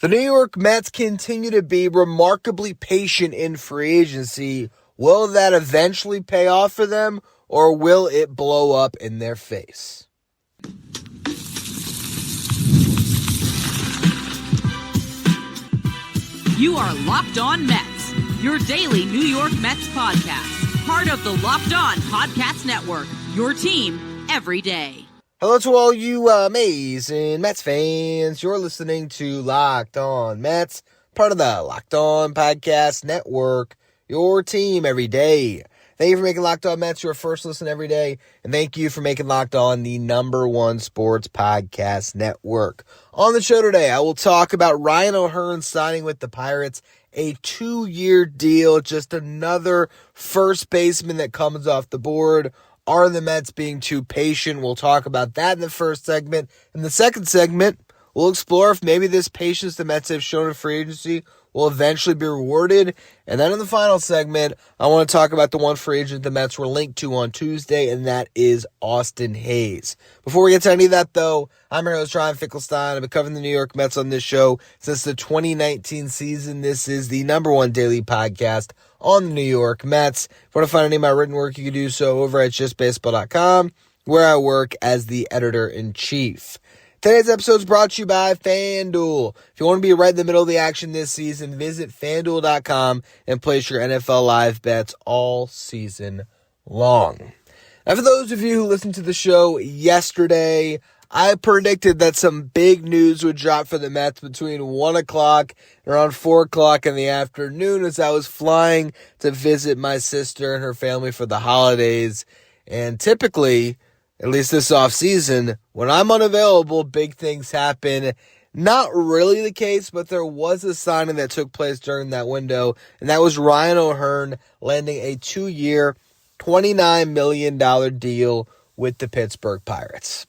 The New York Mets continue to be remarkably patient in free agency. Will that eventually pay off for them, or will it blow up in their face? You are Locked On Mets, your daily New York Mets podcast. Part of the Locked On Podcast Network, your team every day. Hello to all you amazing Mets fans. You're listening to Locked On Mets, part of the Locked On Podcast Network, your team every day. Thank you for making Locked On Mets your first listen every day, and thank you for making Locked On the #1 sports podcast network. On the show today, I will talk about Ryan O'Hearn signing with the Pirates, a 2-year deal, just another first baseman that comes off the board. Are the Mets being too patient? We'll talk about that in the first segment. In the second segment, we'll explore if maybe this patience the Mets have shown in free agency will eventually be rewarded. And then in the final segment, I want to talk about the one free agent the Mets were linked to on Tuesday, and that is Austin Hayes. Before we get to any of that, though, I'm your host, Ryan Finkelstein. I've been covering the New York Mets on this show since the 2019 season. This is the #1 daily podcast on the New York Mets. If you want to find any of my written work, you can do so over at justbaseball.com, where I work as the editor-in-chief. Today's episode is brought to you by FanDuel. If you want to be right in the middle of the action this season, visit FanDuel.com and place your NFL live bets all season long. Now, for those of you who listened to the show yesterday, I predicted that some big news would drop for the Mets between 1 o'clock and around 4 o'clock in the afternoon as I was flying to visit my sister and her family for the holidays. And typically, at least this offseason, when I'm unavailable, big things happen. Not really the case, but there was a signing that took place during that window, and that was Ryan O'Hearn landing a 2-year, $29 million deal with the Pittsburgh Pirates.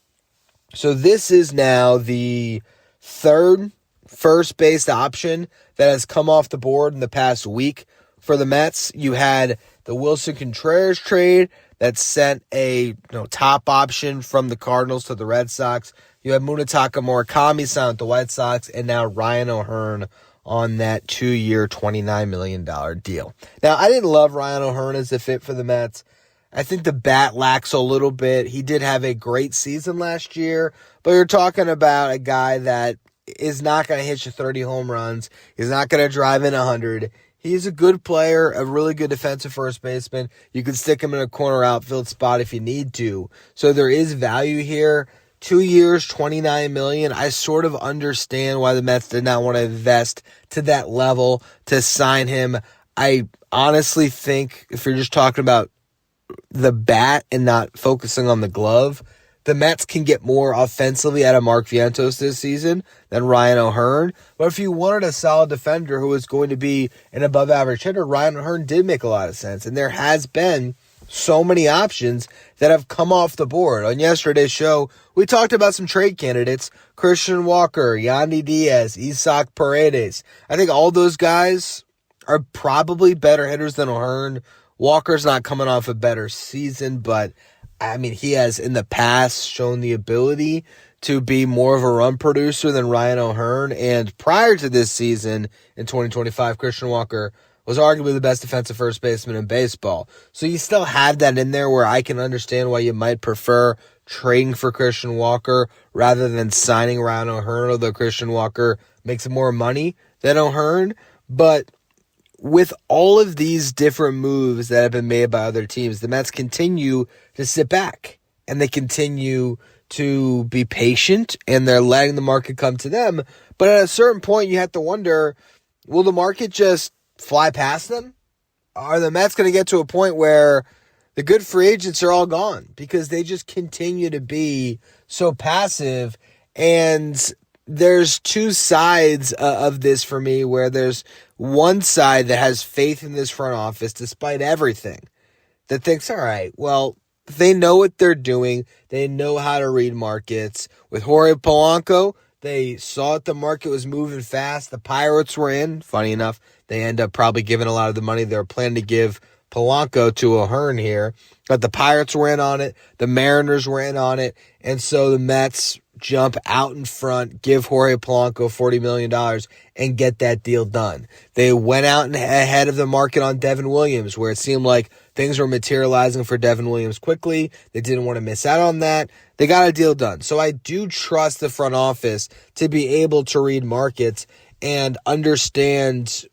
So this is now the third first-base option that has come off the board in the past week for the Mets. You had the Wilson Contreras trade that sent a top option from the Cardinals to the Red Sox. You had Munetaka Murakami signed with the White Sox, and now Ryan O'Hearn on that 2-year, $29 million deal. Now, I didn't love Ryan O'Hearn as a fit for the Mets. I think the bat lacks a little bit. He did have a great season last year, but you're talking about a guy that is not going to hit you 30 home runs. He's not going to drive in 100. He's a good player, a really good defensive first baseman. You can stick him in a corner outfield spot if you need to. So there is value here. 2 years, $29 million. I sort of understand why the Mets did not want to invest to that level to sign him. I honestly think if you're just talking about the bat and not focusing on the glove, the Mets can get more offensively out of Mark Vientos this season than Ryan O'Hearn. But if you wanted a solid defender who was going to be an above-average hitter, Ryan O'Hearn did make a lot of sense. And there has been so many options that have come off the board. On yesterday's show, we talked about some trade candidates: Christian Walker, Yandy Diaz, Isaac Paredes. I think all those guys are probably better hitters than O'Hearn. Walker's not coming off a better season, but I mean, he has in the past shown the ability to be more of a run producer than Ryan O'Hearn. And prior to this season, in 2025, Christian Walker was arguably the best defensive first baseman in baseball. So you still have that in there where I can understand why you might prefer trading for Christian Walker rather than signing Ryan O'Hearn, although Christian Walker makes more money than O'Hearn. But with all of these different moves that have been made by other teams, the Mets continue to sit back and they continue to be patient and they're letting the market come to them. But at a certain point, you have to wonder, will the market just fly past them? Are the Mets going to get to a point where the good free agents are all gone because they just continue to be so passive? And there's two sides of this for me, where there's one side that has faith in this front office despite everything, that thinks, all right, well, they know what they're doing. They know how to read markets. With Jorge Polanco, they saw that the market was moving fast. The Pirates were in. Funny enough, they end up probably giving a lot of the money they were planning to give Polanco to O'Hearn here. But the Pirates were in on it. The Mariners were in on it. And so the Mets jump out in front, give Jorge Polanco $40 million, and get that deal done. They went out and ahead of the market on Devin Williams, where it seemed like things were materializing for Devin Williams quickly. They didn't want to miss out on that. They got a deal done. So I do trust the front office to be able to read markets and understand,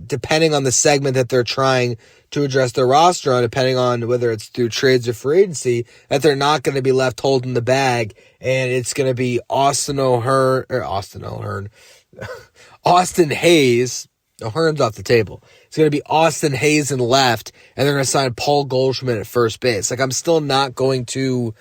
depending on the segment that they're trying to address their roster on, depending on whether it's through trades or free agency, that they're not going to be left holding the bag, and it's going to be Austin Hayes. O'Hearn's off the table. It's going to be Austin Hayes in left, and they're going to sign Paul Goldschmidt at first base. I'm still not going to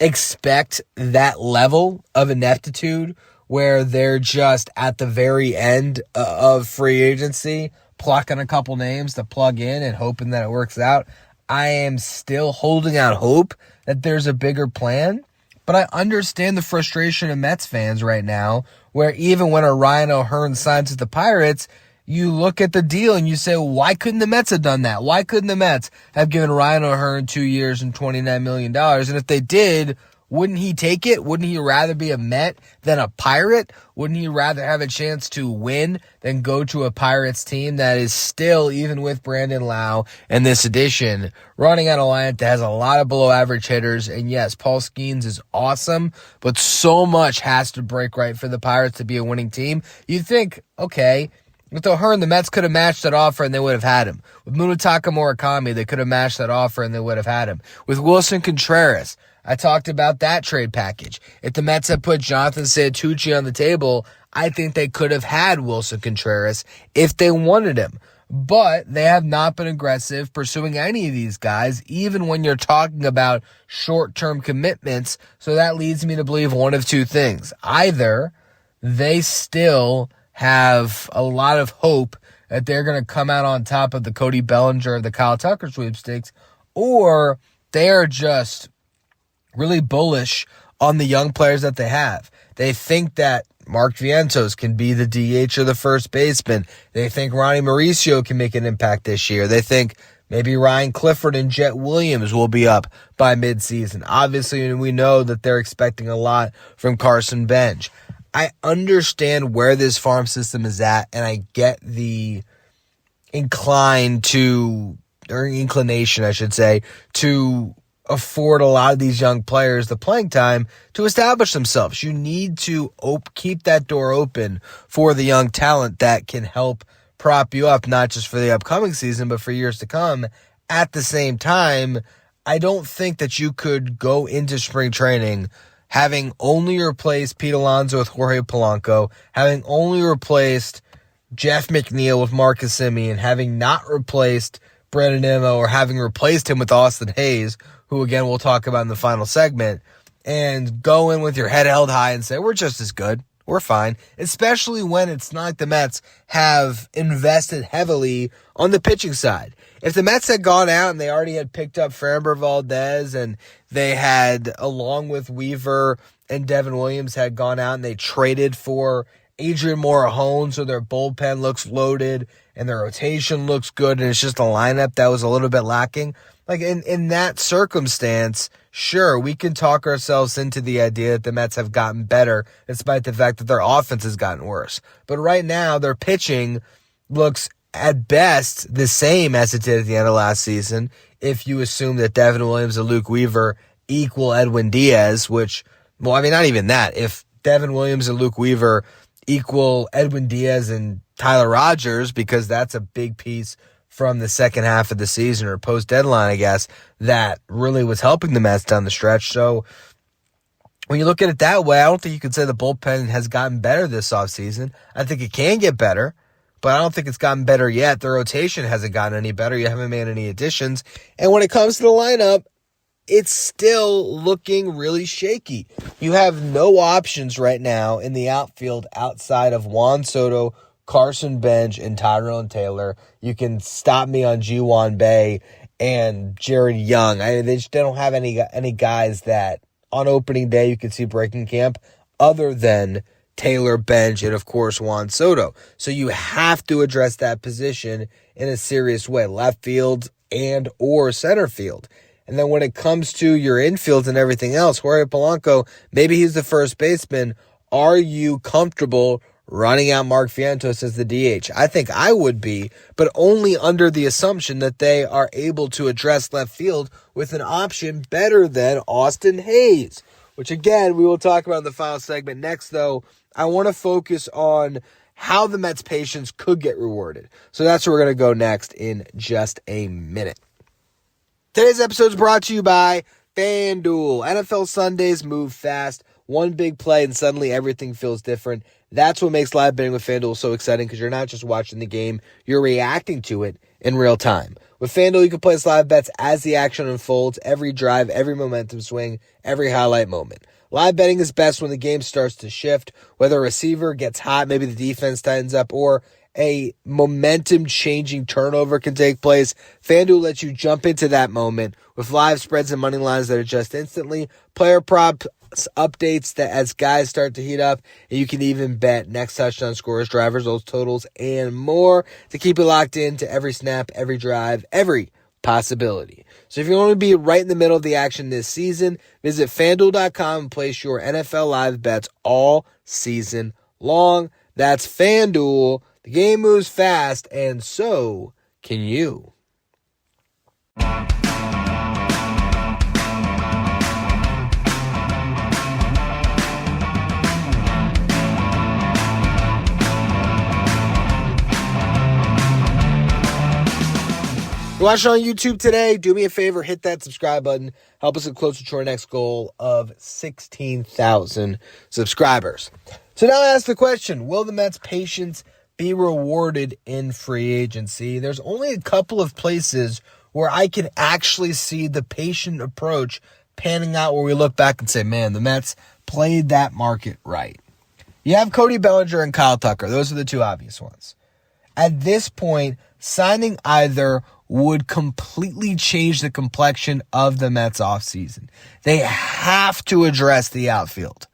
expect that level of ineptitude where they're just at the very end of free agency, plucking a couple names to plug in and hoping that it works out. I am still holding out hope that there's a bigger plan, but I understand the frustration of Mets fans right now, where even when a Ryan O'Hearn signs with the Pirates, you look at the deal and you say, why couldn't the Mets have done that? Why couldn't the Mets have given Ryan O'Hearn 2 years and $29 million? And if they did, wouldn't he take it? Wouldn't he rather be a Met than a Pirate? Wouldn't he rather have a chance to win than go to a Pirates team that is still, even with Brandon Lau and this addition, running on a lineup that has a lot of below-average hitters? And yes, Paul Skeens is awesome, but so much has to break right for the Pirates to be a winning team. You'd think, okay, with O'Hearn, the Mets could have matched that offer and they would have had him. With Munetaka Murakami, they could have matched that offer and they would have had him. With Wilson Contreras, I talked about that trade package. If the Mets had put Jonathan Santucci on the table, I think they could have had Wilson Contreras if they wanted him. But they have not been aggressive pursuing any of these guys, even when you're talking about short-term commitments. So that leads me to believe one of two things. Either they still have a lot of hope that they're going to come out on top of the Cody Bellinger of the Kyle Tucker sweepstakes, or they are just really bullish on the young players that they have. They think that Mark Vientos can be the DH or the first baseman. They think Ronnie Mauricio can make an impact this year. They think maybe Ryan Clifford and Jett Williams will be up by midseason. Obviously, we know that they're expecting a lot from Carson Bench. I understand where this farm system is at, and I get the inclination, I should say, to afford a lot of these young players the playing time to establish themselves. You need to keep that door open for the young talent that can help prop you up, not just for the upcoming season, but for years to come. At the same time, I don't think that you could go into spring training having only replaced Pete Alonso with Jorge Polanco, having only replaced Jeff McNeil with Marcus Semien, having not replaced Brandon Nimmo, or having replaced him with Austin Hayes, who again we'll talk about in the final segment, and go in with your head held high and say, we're just as good. We're fine. Especially when it's not like the Mets have invested heavily on the pitching side. If the Mets had gone out and they already had picked up Framber Valdez, and they had, along with Weaver and Devin Williams, had gone out and they traded for Adrian Morejon, so their bullpen looks loaded and their rotation looks good, and it's just a lineup that was a little bit lacking. Like in that circumstance, sure, we can talk ourselves into the idea that the Mets have gotten better despite the fact that their offense has gotten worse. But right now, their pitching looks at best the same as it did at the end of last season, if you assume that Devin Williams and Luke Weaver equal Edwin Diaz, which, well, I mean, not even that. If Devin Williams and Luke Weaver equal Edwin Diaz and Tyler Rogers, because that's a big piece from the second half of the season, or post-deadline, I guess, that really was helping the Mets down the stretch. So when you look at it that way, I don't think you can say the bullpen has gotten better this offseason. I think it can get better, but I don't think it's gotten better yet. The rotation hasn't gotten any better. You haven't made any additions. And when it comes to the lineup, it's still looking really shaky. You have no options right now in the outfield outside of Juan Soto, Carson Bench, and Tyrone Taylor. You can stop me on Ji-Hwan Bae and Jared Young. They don't have any guys that on opening day you could see breaking camp other than Taylor Bench, and of course Juan Soto. So you have to address that position in a serious way, left field and or center field. And then when it comes to your infield and everything else, Jorge Polanco, maybe he's the first baseman. Are you comfortable running out Mark Vientos as the DH? I think I would be, but only under the assumption that they are able to address left field with an option better than Austin Hayes, which again, we will talk about in the final segment. Next, though, I want to focus on how the Mets patience could get rewarded. So that's where we're going to go next in just a minute. Today's episode is brought to you by FanDuel. NFL Sundays move fast. One big play and suddenly everything feels different. That's what makes live betting with FanDuel so exciting, because you're not just watching the game, you're reacting to it in real time. With FanDuel, you can place live bets as the action unfolds, every drive, every momentum swing, every highlight moment. Live betting is best when the game starts to shift, whether a receiver gets hot, maybe the defense tightens up, or a momentum-changing turnover can take place. FanDuel lets you jump into that moment with live spreads and money lines that adjust instantly, player props updates that as guys start to heat up, and you can even bet next touchdown scores, drive results, totals, and more to keep you locked into every snap, every drive, every possibility. So if you want to be right in the middle of the action this season, visit FanDuel.com and place your NFL live bets all season long. That's FanDuel. The game moves fast, and so can you. You're watching on YouTube today, do me a favor, hit that subscribe button. Help us get closer to our next goal of 16,000 subscribers. So now I ask the question, will the Mets' patience be rewarded in free agency? There's only a couple of places where I can actually see the patient approach panning out, where we look back and say, man, the Mets played that market right. You have Cody Bellinger and Kyle Tucker. Those are the two obvious ones. At this point, signing either would completely change the complexion of the Mets offseason. They have to address the outfield.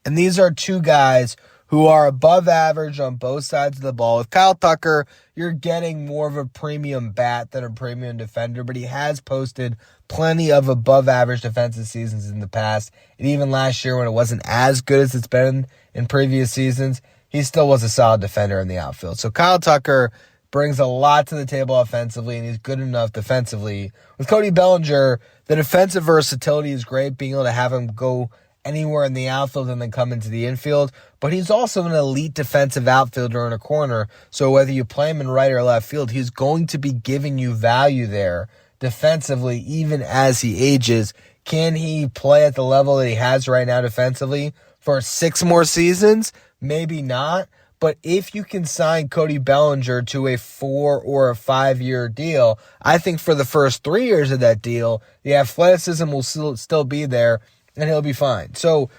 And these are two guys who are above average on both sides of the ball. With Kyle Tucker, you're getting more of a premium bat than a premium defender, but he has posted plenty of above average defensive seasons in the past. And even last year, when it wasn't as good as it's been in previous seasons, he still was a solid defender in the outfield. So Kyle Tucker brings a lot to the table offensively, and he's good enough defensively. With Cody Bellinger, the defensive versatility is great, being able to have him go anywhere in the outfield and then come into the infield, but he's also an elite defensive outfielder in a corner, so whether you play him in right or left field, he's going to be giving you value there defensively, even as he ages. Can he play at the level that he has right now defensively for 6 more seasons? Maybe not. But if you can sign Cody Bellinger to a 4 or a 5 year deal, I think for the first 3 years of that deal, the athleticism will still be there and he'll be fine. So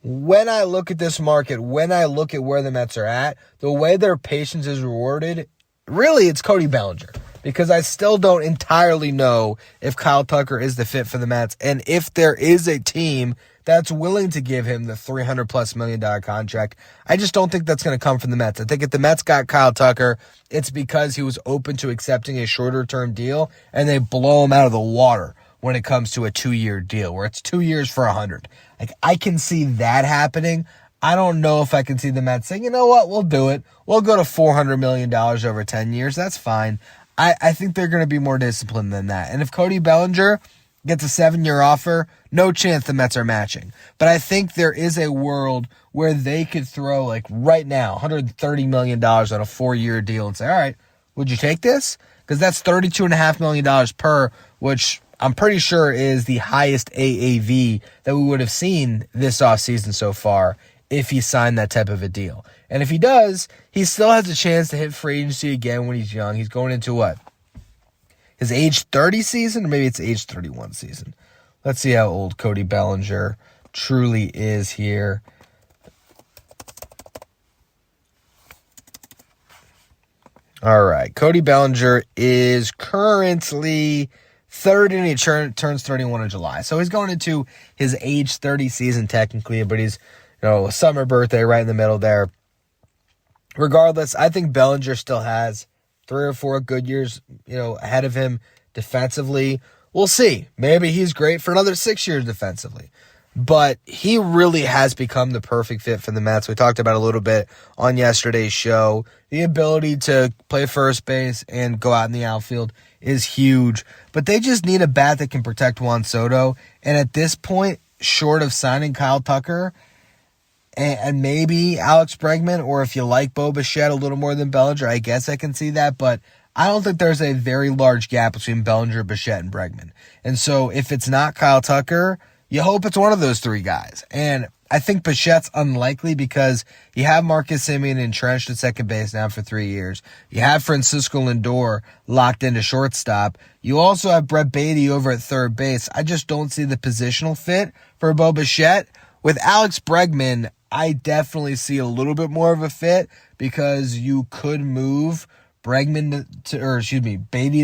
when I look at this market, when I look at where the Mets are at, the way their patience is rewarded, really it's Cody Bellinger. Because I still don't entirely know if Kyle Tucker is the fit for the Mets. And if there is a team that's willing to give him the $300+ million contract, I just don't think that's going to come from the Mets. I think if the Mets got Kyle Tucker, it's because he was open to accepting a shorter-term deal, and they blow him out of the water when it comes to a 2-year deal, where it's 2 years for $100. Like, I can see that happening. I don't know if I can see the Mets saying, you know what, we'll do it. We'll go to $400 million over 10 years. That's fine. I think they're going to be more disciplined than that. And if Cody Bellinger gets a 7-year offer, no chance the Mets are matching. But I think there is a world where they could throw, like right now, $130 million on a 4-year deal and say, all right, would you take this? Because that's $32.5 million per, which I'm pretty sure is the highest AAV that we would have seen this offseason so far if he signed that type of a deal. And if he does, he still has a chance to hit free agency again when he's young. He's going into what? His age 30 season, or maybe it's age 31 season. Let's see how old Cody Bellinger truly is here. All right, Cody Bellinger is currently 30, and he turns 31 in July. So he's going into his age 30 season technically, but he's a summer birthday right in the middle there. Regardless, I think Bellinger still has 3 or 4 good years, ahead of him defensively. We'll see. Maybe he's great for another 6 years defensively. But he really has become the perfect fit for the Mets. We talked about a little bit on yesterday's show. The ability to play first base and go out in the outfield is huge. But they just need a bat that can protect Juan Soto. And at this point, short of signing Kyle Tucker and maybe Alex Bregman, or if you like Bo Bichette a little more than Bellinger, I guess I can see that. But I don't think there's a very large gap between Bellinger, Bichette, and Bregman. And so if it's not Kyle Tucker, you hope it's one of those 3 guys. And I think Bichette's unlikely because you have Marcus Semien entrenched at second base now for 3 years. You have Francisco Lindor locked into shortstop. You also have Brett Beatty over at third base. I just don't see the positional fit for Bo Bichette. With Alex Bregman, I definitely see a little bit more of a fit because you could move Beatty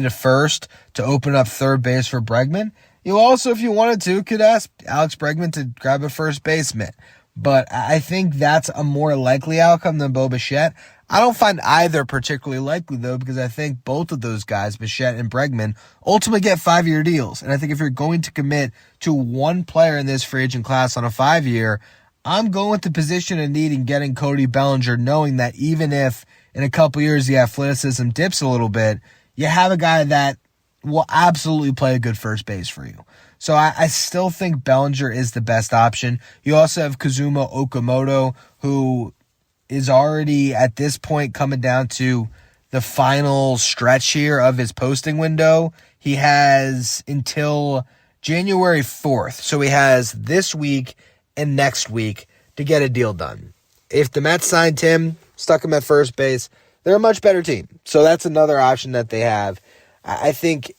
to first to open up third base for Bregman. You also, if you wanted to, could ask Alex Bregman to grab a first baseman. But I think that's a more likely outcome than Bo Bichette. I don't find either particularly likely, though, because I think both of those guys, Bichette and Bregman, ultimately get 5-year deals. And I think if you're going to commit to one player in this free agent class on a 5-year, I'm going with the position of need in getting Cody Bellinger, knowing that even if in a couple years the athleticism dips a little bit, you have a guy that will absolutely play a good first base for you. So I still think Bellinger is the best option. You also have Kazuma Okamoto, who is already at this point coming down to the final stretch here of his posting window. He has until January 4th. So he has this week and next week to get a deal done. If the Mets signed him, stuck him at first base, they're a much better team. So that's another option that they have. I think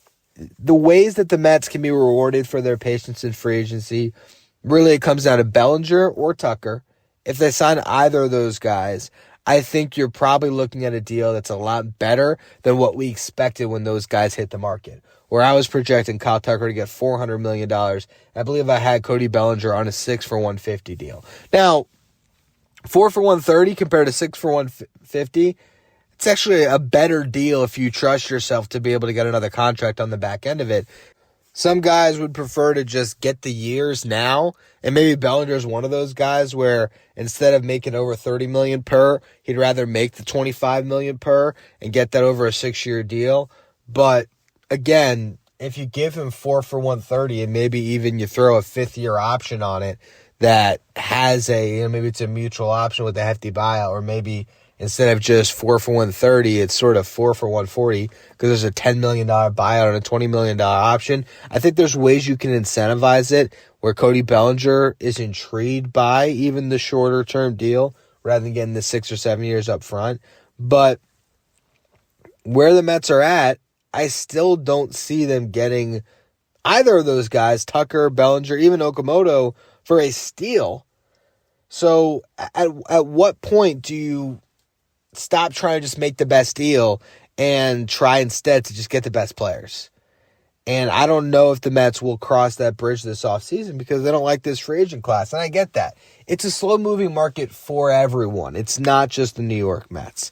the ways that the Mets can be rewarded for their patience in free agency, really it comes down to Bellinger or Tucker. If they sign either of those guys, I think you're probably looking at a deal that's a lot better than what we expected when those guys hit the market. Where I was projecting Kyle Tucker to get $400 million. I believe I had Cody Bellinger on a 6 for $150 deal. Now, 4 for $130 compared to 6 for $150, it's actually a better deal if you trust yourself to be able to get another contract on the back end of it. Some guys would prefer to just get the years now, and maybe Bellinger's one of those guys where instead of making over $30 million per, he'd rather make the $25 million per and get that over a 6-year deal. But again, if you give him 4 for $130 and maybe even you throw a 5th-year option on it that has maybe it's a mutual option with a hefty buyout, or maybe instead of just 4 for $130, it's sort of 4 for $140 because there's a $10 million buyout and a $20 million option. I think there's ways you can incentivize it where Cody Bellinger is intrigued by even the shorter term deal rather than getting the 6 or 7 years up front. But where the Mets are at, I still don't see them getting either of those guys, Tucker, Bellinger, even Okamoto, for a steal. So at what point do you stop trying to just make the best deal and try instead to just get the best players? And I don't know if the Mets will cross that bridge this offseason because they don't like this free agent class. And I get that. It's a slow-moving market for everyone. It's not just the New York Mets.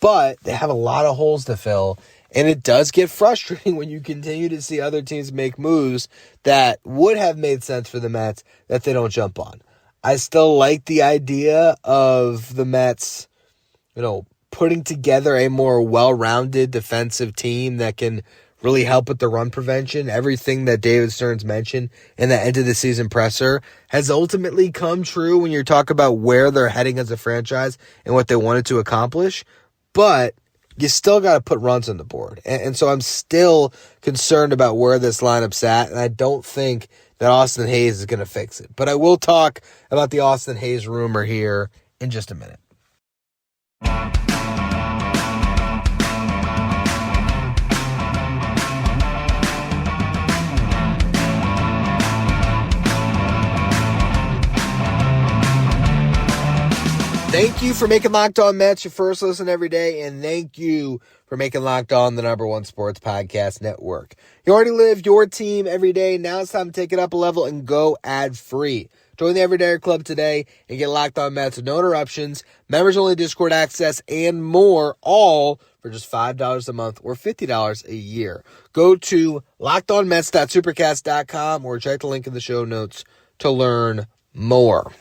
But they have a lot of holes to fill, and it does get frustrating when you continue to see other teams make moves that would have made sense for the Mets that they don't jump on. I still like the idea of the Mets, putting together a more well-rounded defensive team that can really help with the run prevention. Everything that David Stearns mentioned in the end of the season presser has ultimately come true when you talk about where they're heading as a franchise and what they wanted to accomplish. But you still got to put runs on the board. And so I'm still concerned about where this lineup's at, and I don't think that Austin Hayes is going to fix it. But I will talk about the Austin Hayes rumor here in just a minute. Thank you for making Locked On Mets your first listen every day, and thank you for making Locked On the #1 sports podcast network. You already live your team every day. Now it's time to take it up a level and go ad-free. Join the Everyday Club today and get Locked On Mets with no interruptions, members-only Discord access, and more, all for just $5 a month or $50 a year. Go to lockedonmets.supercast.com or check the link in the show notes to learn more.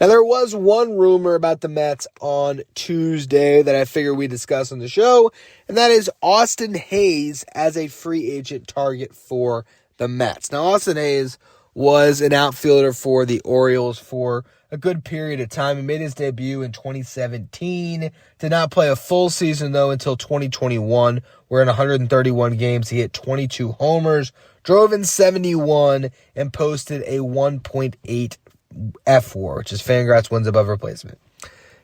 Now, there was one rumor about the Mets on Tuesday that I figured we'd discuss on the show, and that is Austin Hays as a free agent target for the Mets. Now, Austin Hays was an outfielder for the Orioles for a good period of time. He made his debut in 2017. Did not play a full season, though, until 2021, where in 131 games he hit 22 homers, drove in 71, and posted a 1.8 F4, which is Fangraphs wins above replacement.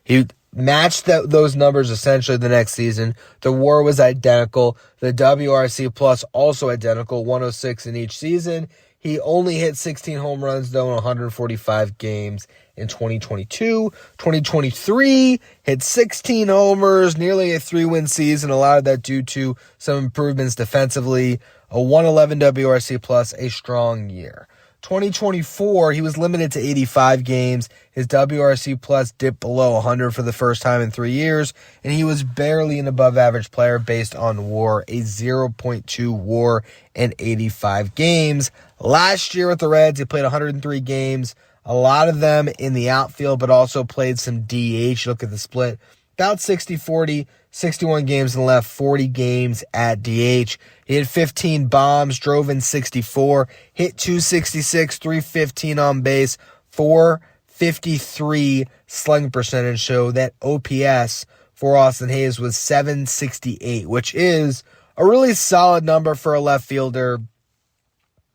He matched those numbers essentially the next season. The WAR was identical. The WRC plus also identical, 106 in each season. He only hit 16 home runs, though, in 145 games in 2022. 2023 hit 16 homers, nearly a 3-win season. A lot of that due to some improvements defensively. A 111 WRC plus, a strong year. 2024, he was limited to 85 games. His WRC plus dipped below 100 for the first time in 3 years, and he was barely an above-average player based on WAR, a 0.2 WAR in 85 games. Last year with the Reds, he played 103 games, a lot of them in the outfield, but also played some DH. Look at the split. About 60-40, 61 games in the left, 40 games at DH. He had 15 bombs, drove in 64, hit 266, 315 on base, 453 slugging percentage. So that OPS for Austin Hays was 768, which is a really solid number for a left fielder.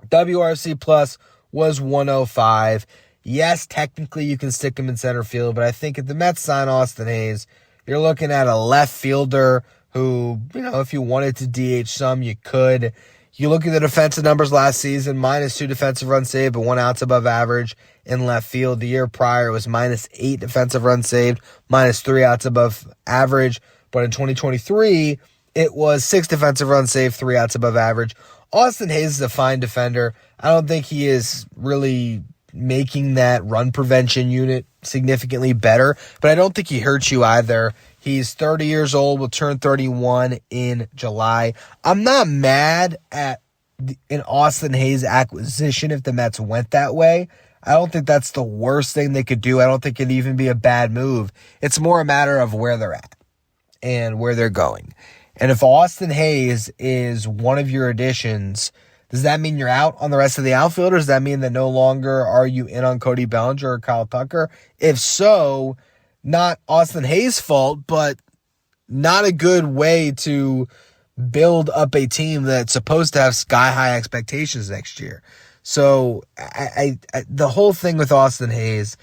WRC plus was 105. Yes, technically you can stick him in center field, but I think if the Mets sign Austin Hays, you're looking at a left fielder who, if you wanted to DH some, you could. You look at the defensive numbers last season, -2 defensive runs saved, but 1 outs above average in left field. The year prior, it was -8 defensive runs saved, -3 outs above average. But in 2023, it was 6 defensive runs saved, 3 outs above average. Austin Hays is a fine defender. I don't think he is really making that run prevention unit significantly better, but I don't think he hurts you either. He's 30 years old, will turn 31 in July. I'm not mad at an Austin Hays acquisition if the Mets went that way. I don't think that's the worst thing they could do. I don't think it'd even be a bad move. It's more a matter of where they're at and where they're going. And if Austin Hays is one of your additions, does that mean you're out on the rest of the outfielders? Does that mean that no longer are you in on Cody Bellinger or Kyle Tucker? If so, not Austin Hays' fault, but not a good way to build up a team that's supposed to have sky-high expectations next year. So the whole thing with Austin Hays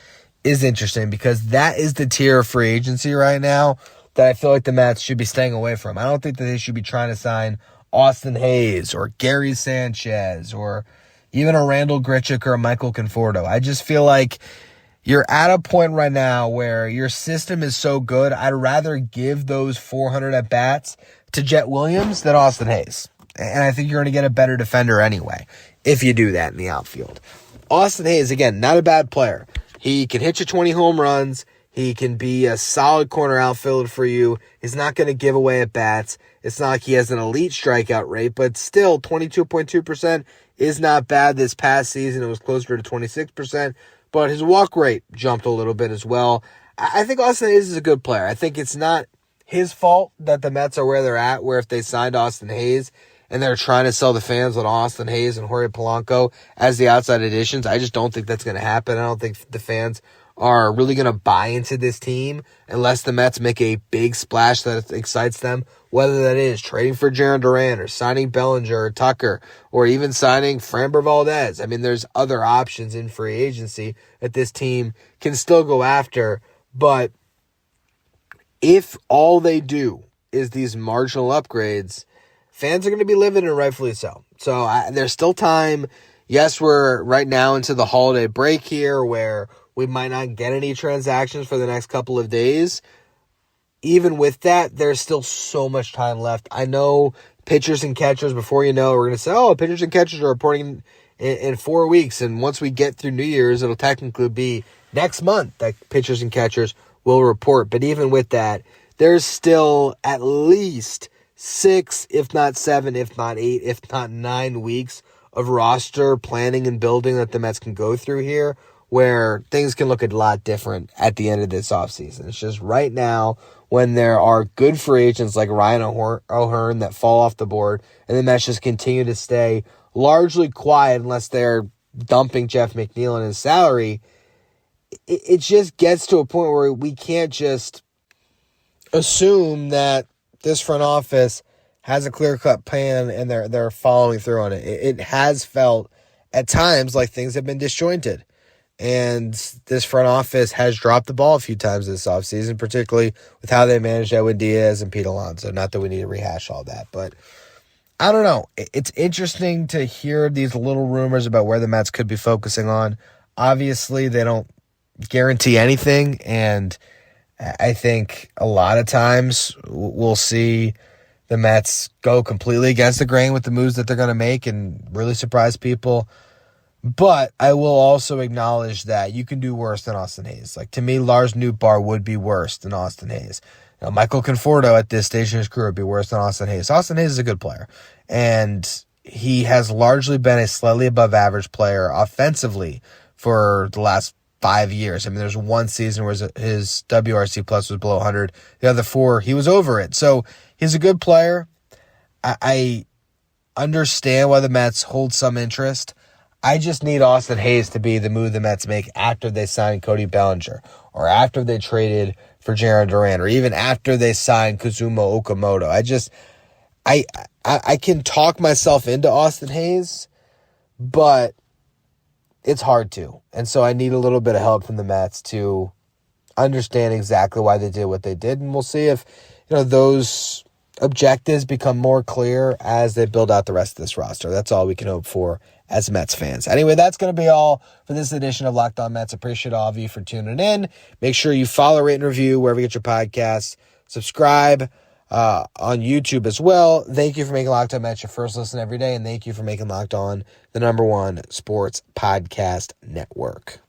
is interesting because that is the tier of free agency right now that I feel like the Mets should be staying away from. I don't think that they should be trying to sign Austin Hays or Gary Sanchez or even a Randall Grichuk or a Michael Conforto. I just feel like you're at a point right now where your system is so good, I'd rather give those 400 at-bats to Jett Williams than Austin Hays. And I think you're going to get a better defender anyway if you do that in the outfield. Austin Hays, again, not a bad player. He can hit you 20 home runs. He can be a solid corner outfielder for you. He's not going to give away at-bats. It's not like he has an elite strikeout rate, but still 22.2% is not bad. This past season, it was closer to 26%, but his walk rate jumped a little bit as well. I think Austin Hays is a good player. I think it's not his fault that the Mets are where they're at, where if they signed Austin Hays and they're trying to sell the fans on Austin Hays and Jorge Polanco as the outside additions, I just don't think that's going to happen. I don't think the fans are really going to buy into this team unless the Mets make a big splash that excites them, whether that is trading for Jarren Duran or signing Bellinger or Tucker or even signing Framber Valdez. I mean, there's other options in free agency that this team can still go after, but if all they do is these marginal upgrades, fans are going to be livid, and rightfully so. So there's still time. Yes, we're right now into the holiday break here where we might not get any transactions for the next couple of days. Even with that, there's still so much time left. I know pitchers and catchers, before you know, we're going to say, pitchers and catchers are reporting in 4 weeks. And once we get through New Year's, it'll technically be next month that pitchers and catchers will report. But even with that, there's still at least 6, if not 7, if not 8, if not 9 weeks of roster planning and building that the Mets can go through here, where things can look a lot different at the end of this offseason. It's just right now, when there are good free agents like Ryan O'Hearn that fall off the board, and the Mets just continue to stay largely quiet unless they're dumping Jeff McNeil and his salary, it just gets to a point where we can't just assume that this front office has a clear-cut plan and they're following through on it. It has felt at times like things have been disjointed. And this front office has dropped the ball a few times this offseason, particularly with how they managed Edwin Diaz and Pete Alonso. Not that we need to rehash all that, but I don't know. It's interesting to hear these little rumors about where the Mets could be focusing on. Obviously, they don't guarantee anything, and I think a lot of times we'll see the Mets go completely against the grain with the moves that they're going to make and really surprise people. But I will also acknowledge that you can do worse than Austin Hayes. Like, to me, Lars Nootbaar would be worse than Austin Hayes. Now, Michael Conforto at this stage in his career would be worse than Austin Hayes. Austin Hayes is a good player, and he has largely been a slightly above average player offensively for the last 5 years. I mean, there's one season where his WRC plus was below 100. The other 4, he was over it. So he's a good player. I understand why the Mets hold some interest. I just need Austin Hayes to be the move the Mets make after they signed Cody Bellinger, or after they traded for Jarren Duran, or even after they signed Kazuma Okamoto. I can talk myself into Austin Hayes, but it's hard to. And so I need a little bit of help from the Mets to understand exactly why they did what they did. And we'll see if, those objectives become more clear as they build out the rest of this roster. That's all we can hope for as Mets fans. Anyway, that's going to be all for this edition of Locked On Mets. Appreciate all of you for tuning in. Make sure you follow, rate, and review wherever you get your podcasts. Subscribe on YouTube as well. Thank you for making Locked On Mets your first listen every day, and thank you for making Locked On the #1 sports podcast network.